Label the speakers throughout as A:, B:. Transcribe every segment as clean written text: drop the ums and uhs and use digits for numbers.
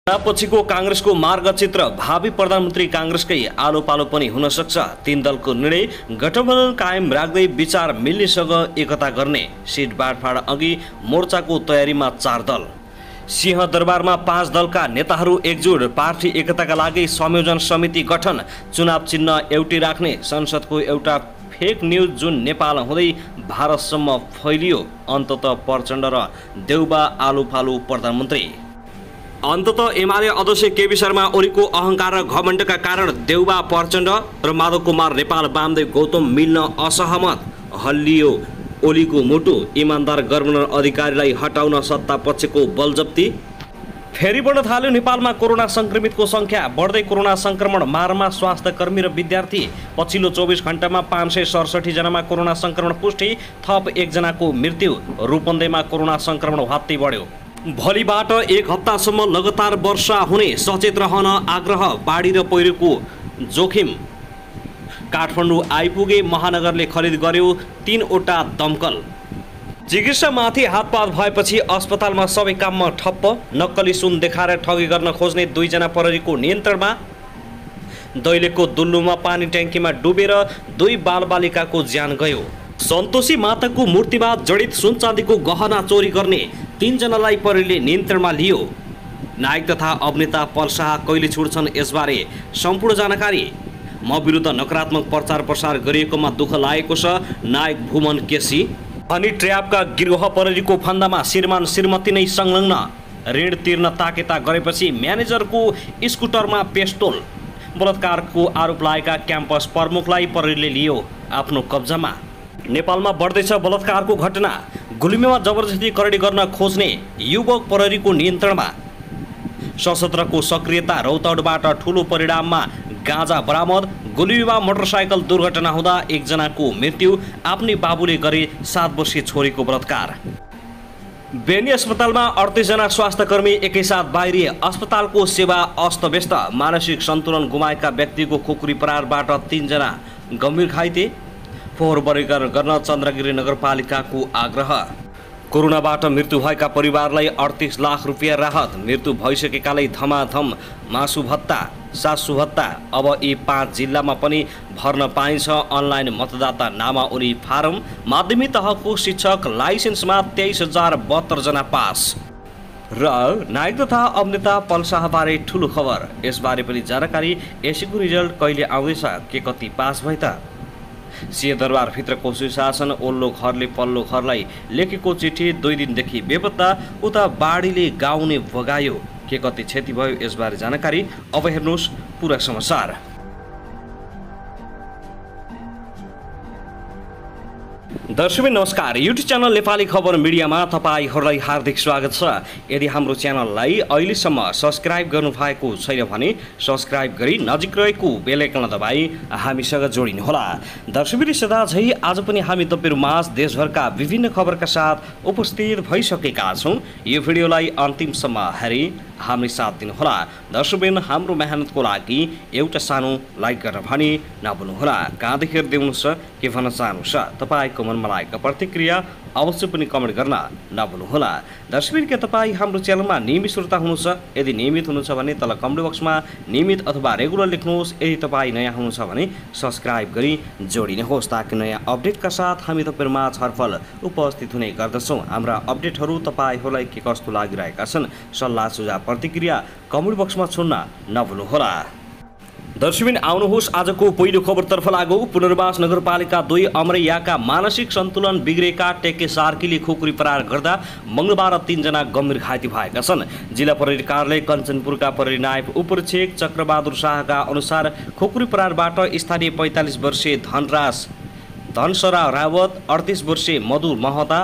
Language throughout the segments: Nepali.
A: पछिको कांग्रेसको मार्गचित्र भावी प्रधानमन्त्री कांग्रेसकै आलो पालो पनि हुन सक्छ। तीन दलको निर्णय गठबन्धन कायम राख्दै विचार मिल्नेसँग एकता गर्ने। सिट बाँडफाँड अघि मोर्चाको तयारीमा 4 दल। सिंहदरबारमा 5 दलका नेताहरू एकजुट। पार्टी एकताका लागि संयोजन समिति गठन। चुनाव चिन्ह एउटै राख्ने। संसदको एउटा फेक न्यूज जुन नेपाल हुँदै भारतसम्म फैलियो। अन्ततः प्रचण्ड र देउबा आलोपालो प्रधानमन्त्री। अन्ततः एमाले अध्यक्ष केपी शर्मा ओलीको अहंकार र घमण्डका कारण देउबा प्रचण्ड र माधव कुमार नेपाल वामदेव गौतम मिल्न असहमत। हल्लियो ओलीको मुटु। इमानदार गभर्नर अधिकारीलाई हटाउन सत्ता पक्षको बलजप्ती। फेरि बढ्न थाल्यो नेपालमा कोरोना संक्रमितको संख्या। बढ्दै कोरोना संक्रमण मारमा स्वास्थ्य कर्मी र विद्यार्थी। पछिल्लो 24 घण्टामा 567 जनामा कोरोना संक्रमण पुष्टि। थप 1 जनाको मृत्यु। रूपन्देहीमा कोरोना संक्रमण हत्तै बढ्यो। भोलिबाट 1 हप्तासम्म लगातार वर्षा हुने। सचेत रहन आग्रह। बाढी र पहिरोको जोखिम। काठमाडौँ आइपुगे महानगरले खरिद गर्यो 3वटा दमकल। चिकित्सामाथि हातपात भएपछि अस्पतालमा सबै काममा ठप्प। नक्कली सुन देखाएर ठगी गर्न खोज्ने 2 जना प्रहरीको नियन्त्रणमा। दैलेखको दुल्लुमा पानी ट्याङ्कीमा डुबेर 2 बालबालिकाको ज्यान गयो। सन्तोषी माताको मूर्तिमा जडित सुनचाँदीको गहना चोरी गर्ने 3 जनालाई प्रहरीले नियन्त्रणमा लियो। नायक तथा अभिनेता पल शाह कहिले छुट्छन् यसबारे सम्पूर्ण जानकारी। म विरुद्ध नकारात्मक प्रचार प्रसार गरिएकोमा दुःख लागेको छ। नायक भुवन केसी। अनि ट्र्यापका गिरोह प्रहरीको फन्दामा श्रीमान श्रीमती नै संलग्न। ऋण तिर्न ताकेता गरेपछि म्यानेजरको स्कुटरमा पेस्टोल। बलात्कारको आरोप लागेका क्याम्पस प्रमुखलाई प्रहरीले लियो आफ्नो कब्जामा। नेपालमा बढ्दैछ बलात्कारको घटना। गुल्मीमा जबरजस्ती करडी गर्न खोज्ने युवक प्रहरीको नियन्त्रणमा। सशस्त्रको सक्रियता। रौतहटबाट ठूलो परिणाममा गाँजा बरामद। गुल्मीमा मोटरसाइकल दुर्घटना हुँदा 1 जनाको मृत्यु। आफ्नै बाबुले गरे 7 वर्षीय छोरीको बलात्कार। बेनी अस्पतालमा 38 जना स्वास्थ्यकर्मी एकैसाथ बाहिरिए। अस्पतालको सेवा अस्तव्यस्त। मानसिक सन्तुलन गुमाएका व्यक्तिको खुकुरी प्रहारबाट 3 जना गम्भीर घाइते। फोहोर वर्गीकरण गर्न चन्द्रगिरी नगरपालिकाको आग्रह। कोरोनाबाट मृत्यु भएका परिवारलाई 38 लाख रुपियाँ राहत। मृत्यु भइसकेकालाई धमाधम मासु भत्ता, सासु भत्ता। अब यी 5 जिल्लामा पनि भर्न पाइन्छ अनलाइन मतदाता नामावली फारम। माध्यमिक तहको शिक्षक लाइसेन्समा 23,072 जना पास। र नायक तथा अभिनेता पल शाहबारे ठुलो खबर। यसबारे पनि जानकारी। एसीको रिजल्ट कहिले आउँदैछ? के कति पास भए त? सिंहदरबारभित्रको सुशासन। ओल्लो घरले पल्लो घरलाई लेखेको चिठी 2 दिनदेखि बेपत्ता। उता बाढीले गाउने भगायो। के कति क्षति भयो यसबारे जानकारी। अब हेर्नुहोस् पुरा समाचार। दर्शक नमस्कार। युट्युब च्यानल नेपाली खबर मिडियामा तपाईहरूलाई हार्दिक स्वागत छ। यदि हाम्रो च्यानललाई अहिलेसम्म सब्स्क्राइब गर्नुभएको छैन भने सब्स्क्राइब गरी नजिक रहेको बेल आइकन दबाई हामीसँग जोडिनुहोला। दर्शकवृन्द सदा झै आज पनि हामी तपाईँहरूमाझ देशभरका विभिन्न खबरका साथ उपस्थित भइसकेका छौँ। यो भिडियोलाई अन्तिमसम्म हेरी हामी साथ दिनुहोला। दर्शकवृन्द हाम्रो मेहनतको लागि एउटा सानो लाइक गर्न भने नभुल्नुहोला। कहाँदेखि हेर्दै हुनुहुन्छ के भन्न चाहनुहुन्छ तपाईँको मनमा लागेका प्रतिक्रिया अवश्य पनि कमेन्ट गर्न नभुल्नुहोला। दर्शकवृन्द के तपाईँ हाम्रो च्यानलमा नियमित श्रोता हुनुहुन्छ? यदि नियमित हुनुहुन्छ भने तल कमेन्ट बक्समा नियमित अथवा रेगुलर लेख्नुहोस्। यदि तपाईँ नयाँ हुनुहुन्छ भने सब्स्क्राइब गरी जोडिनुहोस् ताकि नयाँ अपडेटका साथ हामी तपाईँहरूमा छलफल उपस्थित हुने गर्दछौँ। हाम्रा अपडेटहरू तपाईँहरूलाई के कस्तो लागिरहेका छन् सल्लाह सुझाव प्रतिक्रिया कमेन्ट बक्समा छोड्न नभुल्नुहोला। दर्शकवृन्द आउनुहोस् आजको पहिलो खबरतर्फ लागौ। पुनर्वास नगरपालिका 2 अमरैयाका मानसिक सन्तुलन बिग्रेका टेके सार्कीले खुकुरी प्रहार गर्दा मंगलबार 3 जना गम्भीर घाइते भएका छन्। जिल्ला प्रहरी कार्यालय कञ्चनपुरका प्रहरी नायब उपरीक्षक चक्रबहादुर शाहका अनुसार खुकुरी प्रहारबाट स्थानीय 45 वर्षीय धनसरा रावत, 38 वर्षीय मधु महता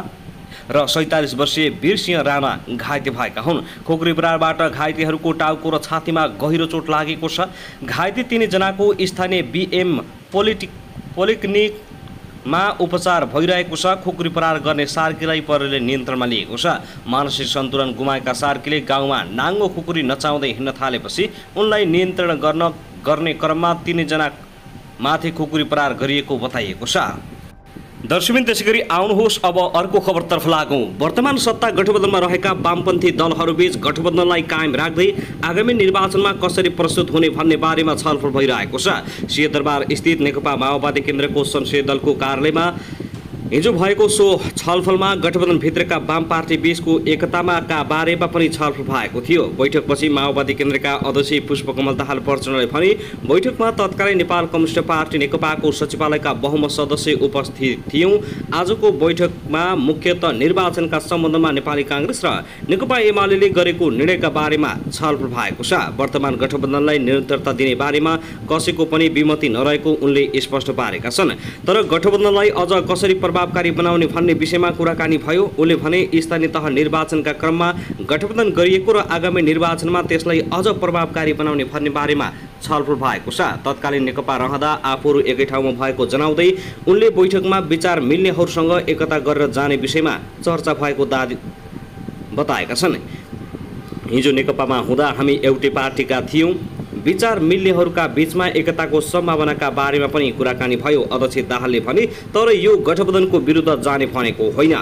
A: र 47 वर्षीय वीरसिंह राणा घाइते भएका हुन्। खुकुरी प्रहारबाट घाइतेहरूको टाउको र छातीमा गहिरो चोट लागेको छ। घाइते 3 जनाको स्थानीय बीएम पोलिक्लिनिकमा उपचार भइरहेको छ। खुकुरी प्रहार गर्ने सार्कीलाई प्रहरीले नियन्त्रणमा लिएको छ। मानसिक सन्तुलन गुमाएका सार्कीले गाउँमा नाङ्गो खुकुरी नचाउँदै हिँड्न थालेपछि उनलाई नियन्त्रण गर्ने क्रममा 3 जना माथि खुकुरी प्रहार गरिएको बताइएको छ। दर्शकबिन त्यसैगरी आउनुहोस् अब अर्को खबरतर्फ लागौं। वर्तमान सत्ता गठबन्धनमा रहेका वामपन्थी दलहरूबीच गठबन्धनलाई कायम राख्दै आगामी निर्वाचनमा कसरी प्रस्तुत हुने भन्ने बारेमा छलफल भइरहेको छ। सिंहदरबार स्थित नेकपा माओवादी केन्द्रको संसदीय दलको कार्यालयमा हिजो भएको सो छलफलमा गठबन्धनभित्रका वाम पार्टी बीचको एकतामा बारेमा पनि छलफल भएको थियो। बैठकपछि माओवादी केन्द्रका अध्यक्ष पुष्पकमल दाहाल प्रचण्डले भने बैठकमा तत्कालीन नेपाल कम्युनिस्ट पार्टी नेकपाको सचिवालयका बहुमत सदस्य उपस्थित थियौं। आजको बैठकमा मुख्यतः निर्वाचनका सम्बन्धमा नेपाली कांग्रेस र नेकपा एमाले गरेको निर्णयका बारेमा छलफल भएको छ। वर्तमान गठबन्धनलाई निरन्तरता दिने बारेमा कसैको पनि विमति नरहेको उनले स्पष्ट पारेका छन्। तर गठबन्धनलाई अझ कसरी प्रभावकारी बनाउने भन्ने विषयमा कुराकानी भयो। उनले भने स्थानीय तह निर्वाचनका क्रममा गठबन्धन गरिएको र आगामी निर्वाचनमा त्यसलाई अझ प्रभावकारी बनाउने भन्ने बारेमा छलफल भएको छ। तत्कालीन नेकपा रहँदा आफूहरू एकै ठाउँमा भएको जनाउँदै उनले बैठकमा विचार मिल्नेहरूसँग एकता गरेर जाने विषयमा चर्चा भएको दावी बताएका छन्। हिजो नेकपामा हुँदा हामी एउटै पार्टीका थियौं। विचार मिल्नेहरूका बीचमा एकताको सम्भावनाका बारेमा पनि कुराकानी भयो। अध्यक्ष दाहालले भने तर यो गठबन्धनको विरुद्ध जाने भनेको होइन,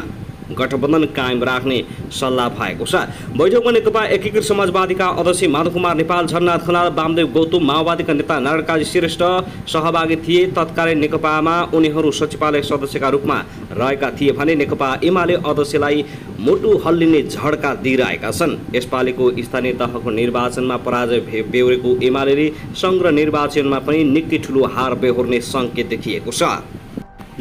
A: गठबन्धन कायम राख्ने सल्लाह भएको छ। बैठकमा नेकपा एकीकृत समाजवादीका अध्यक्ष माधव कुमार नेपाल, झरनाथ खनाल, वामदेव गौतम, माओवादीका नेता नारायण श्रेष्ठ सहभागी थिए। तत्कालीन नेकपामा उनीहरू सचिवालय सदस्यका रूपमा रहेका थिए भने नेकपा एमाले अध्यक्षलाई मुटु हल्लिने झड्का दिइरहेका छन्। यसपालिको स्थानीय तहको निर्वाचनमा पराजय बेहोरेको एमाले समग्र निर्वाचनमा पनि निकै ठुलो हार बेहोर्ने सङ्केत देखिएको छ।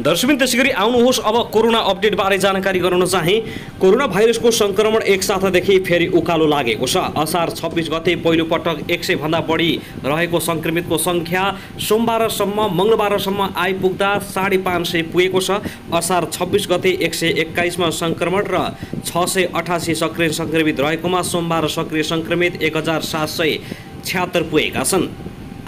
A: दर्शकबिन त्यसैगरी आउनुहोस् अब कोरोना अपडेट बारे जानकारी गराउन चाहे। कोरोना भाइरसको संक्रमण एक सातादेखि फेरि उकालो लागेको छ। असार 26 गते पहिलो पटक 100 भन्दा बढी रहेको संक्रमितको संख्या सोमबारसम्म मंगलबारसम्म आइपुग्दा 550 पुगेको छ। असार 26 गते 121 मा संक्रमण र 688 सक्रिय संक्रमित रहेकोमा सोमबार सक्रिय संक्रमित 1776 पुगेका छन्।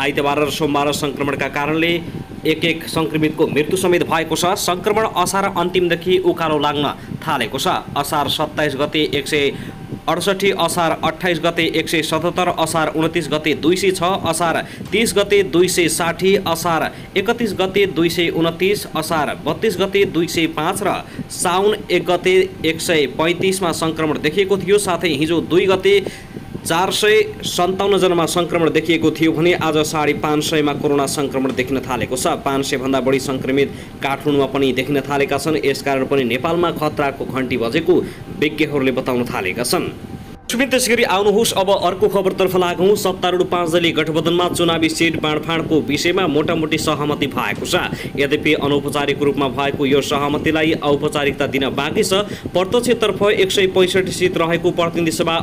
A: आइतबार र सोमबार संक्रमणका कारणले एक संक्रमितको मृत्यु समेत भएको छ। संक्रमण असार अन्तिमदेखि उकालो लाग्न थालेको छ। असार 27 गते 168, असार 28 गते 177, असार 29 गते 206, असार 30 गते 260, असार 31 गते 229, असार 32 गते 205 र साउन 1 गते 135 मा संक्रमण देखिएको थियो। साथै हिजो 2 गते 457 जनामा संक्रमण देखिएको थियो भने आज 550 मा कोरोना संक्रमण देखिन थालेको छ। 500 भन्दा बढी संक्रमित काठमाडौँमा पनि देखिन थालेका छन्। यसकारण पनि नेपालमा खतराको घण्टी बजेको विज्ञहरूले बताउन थालेका छन्। त्यसैगरी आउनुहोस् अब अर्को खबरतर्फ लागौं। सत्तारूढ 5 दलीय गठबन्धनमा चुनावी सिट बाँडफाँडको विषयमा मोटामोटी सहमति भएको छ। यद्यपि अनौपचारिक रूपमा भएको यो सहमतिलाई औपचारिकता दिन बाँकी छ। प्रत्यक्षतर्फ 165 सिट रहेको प्रतिनिधि सभा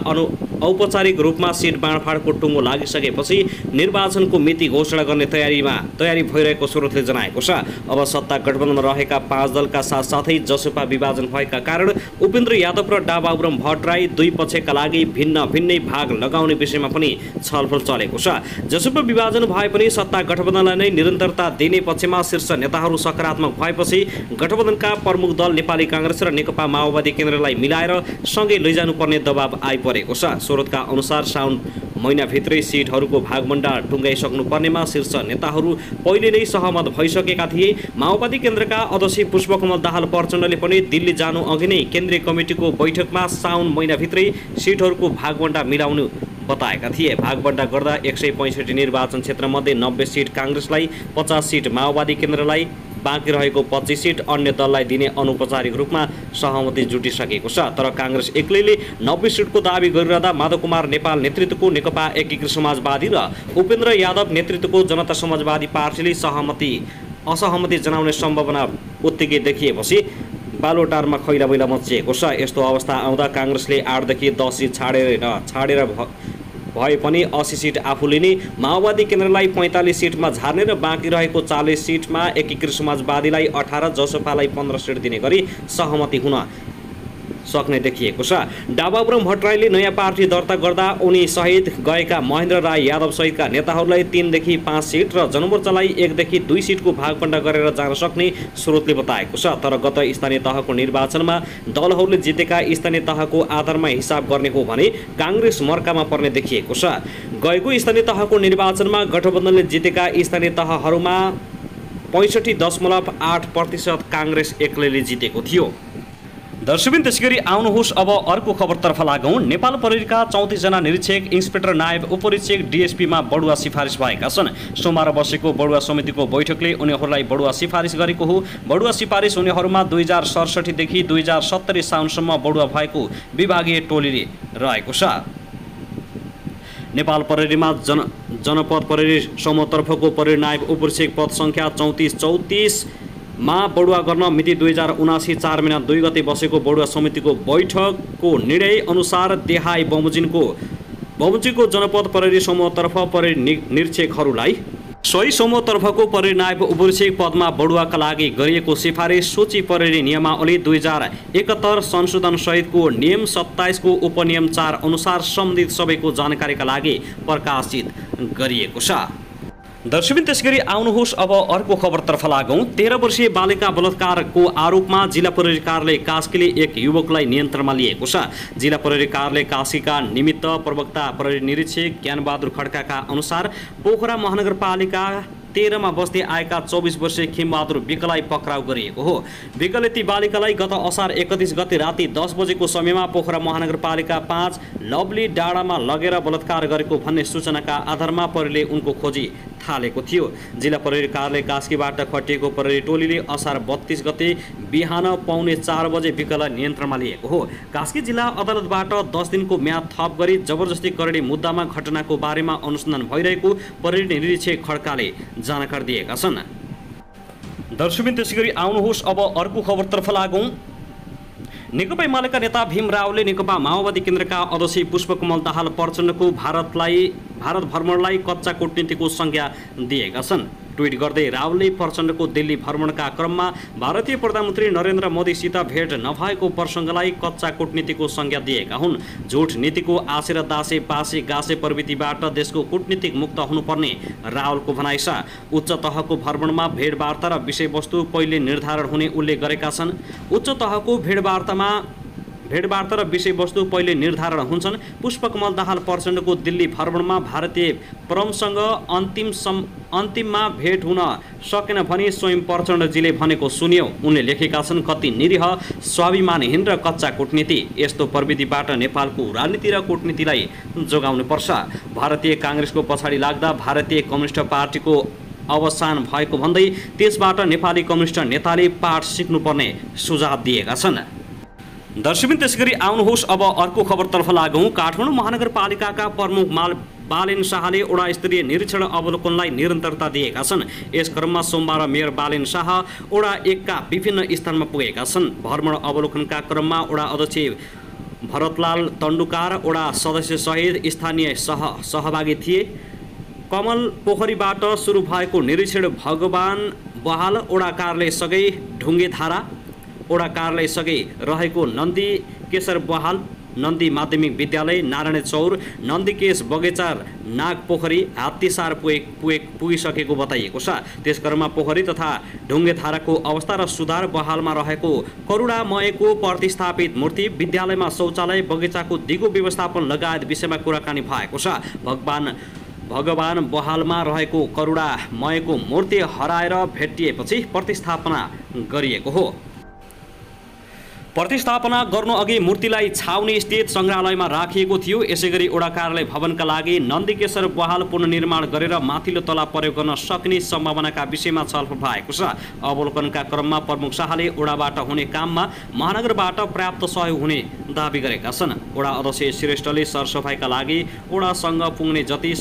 A: औपचारिक रूपमा सिट बाँडफाँडको टुङ्गो लागिसकेपछि निर्वाचनको मिति घोषणा गर्ने तयारी भइरहेको स्रोतले जनाएको छ। अब सत्ता गठबन्धनमा रहेका 5 दलका साथसाथै जसपा विभाजन भएका कारण उपेन्द्र यादव र डाबाबुराम भट्टराई दुई पक्षका लागि भिन्नै भाग लगाउने विषयमा पनि छलफल चलेको छ। जसपा विभाजन भए पनि सत्ता गठबन्धनलाई नै निरन्तरता दिने पक्षमा शीर्ष नेताहरू सकारात्मक भएपछि गठबन्धनका प्रमुख दल नेपाली कांग्रेस र नेकपा माओवादी केन्द्रलाई मिलाएर सँगै लैजानुपर्ने दबाव आइपरेको छ। स्रोतका अनुसार साउन महिनाभित्रै सिटहरूको भागबण्डा टुङ्गाइसक्नुपर्नेमा शीर्ष नेताहरू पहिले नै सहमत भइसकेका थिए। माओवादी केन्द्रका अध्यक्ष पुष्पकमल दाहाल प्रचण्डले पनि दिल्ली जानु अघि नै केन्द्रीय कमिटिको बैठकमा साउन महिनाभित्रै सिटहरूको भागबण्डा मिलाउनु बताएका थिए। भागबण्डा गर्दा 165 निर्वाचन क्षेत्रमध्ये 90 सिट कांग्रेसलाई, 50 सिट माओवादी केन्द्रलाई, बाँकी रहेको 25 सिट अन्य दललाई दिने अनौपचारिक रूपमा सहमति जुटिसकेको छ। तर कांग्रेस एक्लैले 90 सिटको दावी गरिरहँदा माधव कुमार नेपाल नेतृत्वको नेकपा एकीकृत समाजवादी र उपेन्द्र यादव नेतृत्वको जनता समाजवादी पार्टीले असहमति जनाउने सम्भावना उत्तिकै देखिएपछि बालोटारमा खैलाबैला मचिएको छ। यस्तो अवस्था आउँदा कांग्रेसले 8 देखि 10 सिट छाडेर भए पनि 80 सिट आफू लिने, माओवादी केन्द्रलाई 45 सिटमा झार्ने र बाँकी रहेको 40 सिटमा एकीकृत समाजवादीलाई 18, जसपालाई 15 सिट दिने गरी सहमति हुन सक्ने देखिएको छ। डाबाबुराम भट्टराईले नयाँ पार्टी दर्ता गर्दा उनी सहित गएका महेन्द्र राय यादव सहितका नेताहरूलाई 3 देखि 5 सिट र जनमोर्चालाई 1 देखि 2 सिटको भागबण्डा गरेर जान सक्ने स्रोतले बताएको छ। तर गत स्थानीय तहको निर्वाचनमा दलहरूले जितेका स्थानीय तहको आधारमा हिसाब गर्ने हो भने कांग्रेस मर्कामा पर्ने देखिएको छ। गएको स्थानीय तहको निर्वाचनमा गठबन्धनले जितेका स्थानीय तहहरूमा 65.8% काङ्ग्रेस एक्लैले जितेको थियो। दर्शकबिन त्यसैगरी आउनुहोस् अब अर्को खबरतर्फ लागौँ। नेपाल प्रहरीका 34 जना निरीक्षक, इन्सपेक्टर, नायब उपरीक्षक, डिएसपीमा बढुवा सिफारिस भएका छन्। सोमबार बसेको बढुवा समितिको बैठकले उनीहरूलाई बढुवा सिफारिस गरेको हो। बढुवा सिफारिस उनीहरूमा 2067 देखि 2070 साउनसम्म बढुवा भएको विभागीय टोलीले रहेको छ। नेपाल प्रहरीमा जनपद प्रहरी समूहतर्फको प्रहरी नायब उपरीक्षक पद सङ्ख्या 3434 मा बढुवा गर्न मिति 2079 4 महिना 2 गते बसेको बढुवा समितिको बैठकको निर्णय अनुसार देहाई बमोजिमको जनपद प्रहरी समूहतर्फ प्रहरी निरीक्षकहरूलाई सोही समूहतर्फको प्रहरी नायब उपरीक्षक पदमा बढुवाका लागि गरिएको सिफारिस सूची प्रहरी नियमावली 2071 संशोधन सहितको नियम 27 को उपनियम 4 अनुसार सम्बन्धित सबैको जानकारीका लागि प्रकाशित गरिएको छ। दर्शकबिन त्यसैगरी आउनुहोस् अब अर्को खबरतर्फ लागौँ। 13 वर्षीय बालिका बलात्कारको आरोपमा जिल्ला प्रहरी कार्यालय कास्कीले एक युवकलाई नियन्त्रणमा लिएको छ। जिल्ला प्रहरी कार्यालय कास्कीका निमित्त प्रवक्ता प्रहरी निरीक्षक ज्ञानबहादुर खड्काका अनुसार पोखरा महानगरपालिका 13 मा बस्दै आएका 24 वर्षीय खिमबहादुर विकलाई पक्राउ गरिएको हो। विकले ती बालिकालाई गत असार 31 गते राति 10 बजेको समयमा पोखरा महानगरपालिका 5 लवली डाँडामा लगेर बलात्कार गरेको भन्ने सूचनाका आधारमा प्रहरीले उनको खोजी थालेको थियो। जिल्ला प्रहरी कार्यालय कास्कीबाट खटिएको प्रहरी टोलीले असार 32 गते बिहान 3:45 बजे विकलाई नियन्त्रणमा लिएको हो। कास्की जिल्ला अदालतबाट 10 दिनको म्याद थप गरी जबरजस्ती करडी मुद्दामा घटनाको बारेमा अनुसन्धान भइरहेको प्रहरी निरीक्षक खड्काले जानकारी दिएका छन्। दर्शकबिन त्यसैगरी आउनुहोस् अब अर्को खबरतर्फ लागौँ। नेकपा एमालेका नेता भीम रावले नेकपा माओवादी केन्द्रका अध्यक्ष पुष्पकमल दाहाल प्रचण्डको भारत भ्रमणलाई कच्चा कूटनीतिको संज्ञा दिएका छन्। ट्विट गर्दै रावलले प्रचण्डको दिल्ली भ्रमणका क्रममा भारतीय प्रधानमन्त्री नरेन्द्र मोदीसित भेट नभएको प्रसङ्गलाई कच्चा कूटनीतिको संज्ञा दिएका हुन्। झुट नीतिको आशे र दासे पासे गासे प्रवृत्तिबाट देशको कूटनीतिक मुक्त हुनुपर्ने रावलको भनाइ छ। उच्च तहको भ्रमणमा भेटवार्ता र विषयवस्तु पहिले निर्धारण हुने उल्लेख गरेका छन्। उच्च तहको भेटवार्ता र विषयवस्तु पहिले निर्धारण हुन्छन्। पुष्पकमल दाहाल प्रचण्डको दिल्ली भ्रमणमा भारतीय परमसँग अन्तिममा भेट हुन सकेन भनी स्वयं प्रचण्डजीले भनेको सुन्यो। उनले लेखेका छन्, कति निरीह स्वाभिमानहीन र कच्चा कूटनीति। यस्तो प्रविधिबाट नेपालको राजनीति र कूटनीतिलाई जोगाउनुपर्छ। भारतीय काङ्ग्रेसको पछाडि लाग्दा भारतीय कम्युनिस्ट पार्टीको अवसान भएको भन्दै त्यसबाट नेपाली कम्युनिस्ट नेताले पाठ सिक्नुपर्ने सुझाव दिएका छन्। दर्शकबिन त्यसैगरी आउनुहोस् अब अर्को खबरतर्फ लागौँ। काठमाडौँ महानगरपालिकाका प्रमुख बालेन शाहले वडा स्तरीय निरीक्षण अवलोकनलाई निरन्तरता दिएका छन्। यस क्रममा सोमबार मेयर बालेन शाह वडा 1 का विभिन्न स्थानमा पुगेका छन्। भ्रमण अवलोकनका क्रममा वडा अध्यक्ष भरतलाल तण्डुकार, वडा सदस्य सहित स्थानीय सहभागी थिए। कमल पोखरीबाट सुरु भएको निरीक्षण भगवान बहाल वडा कार्यालय सगै ढुङ्गेधारा वडा कार्यालय सगै रहेको नन्दी केशर बहाल नन्दी माध्यमिक विद्यालय, नारायण चौर, नन्दीकेश बगैँचा, नागपोखरी, हात्तीसार पुगिसकेको बताइएको छ। त्यसक्रममा पोखरी तथा ढुङ्गेधाराको अवस्था र सुधार, बहालमा रहेको करुणामयको प्रतिस्थापित मूर्ति, विद्यालयमा शौचालय, बगैँचाको दिगो व्यवस्थापन लगायत विषयमा कुराकानी भएको छ। भगवान बहालमा रहेको करुणामयको मूर्ति हराएर भेटिएपछि प्रतिस्थापना गरिएको हो। प्रतिस्थापना गर्नु अघि मूर्तिलाई छाउनी स्थित सङ्ग्रहालयमा राखिएको थियो। यसैगरी वडा कार्यालय भवनका लागि नन्दीकेशर बहाल पुनर्निर्माण गरेर माथिल्लो तला प्रयोग गर्न सक्ने सम्भावनाका विषयमा छलफल भएको छ। अवलोकनका क्रममा प्रमुख शाहले वडाबाट हुने काममा महानगरबाट पर्याप्त सहयोग हुने दाबी गरेका छन्। वडा अध्यक्ष श्रेष्ठले सरसफाइका लागि वडासँग पुग्ने जति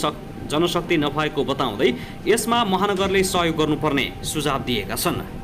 A: जनशक्ति नभएको बताउँदै यसमा महानगरले सहयोग गर्नुपर्ने सुझाव दिएका छन्।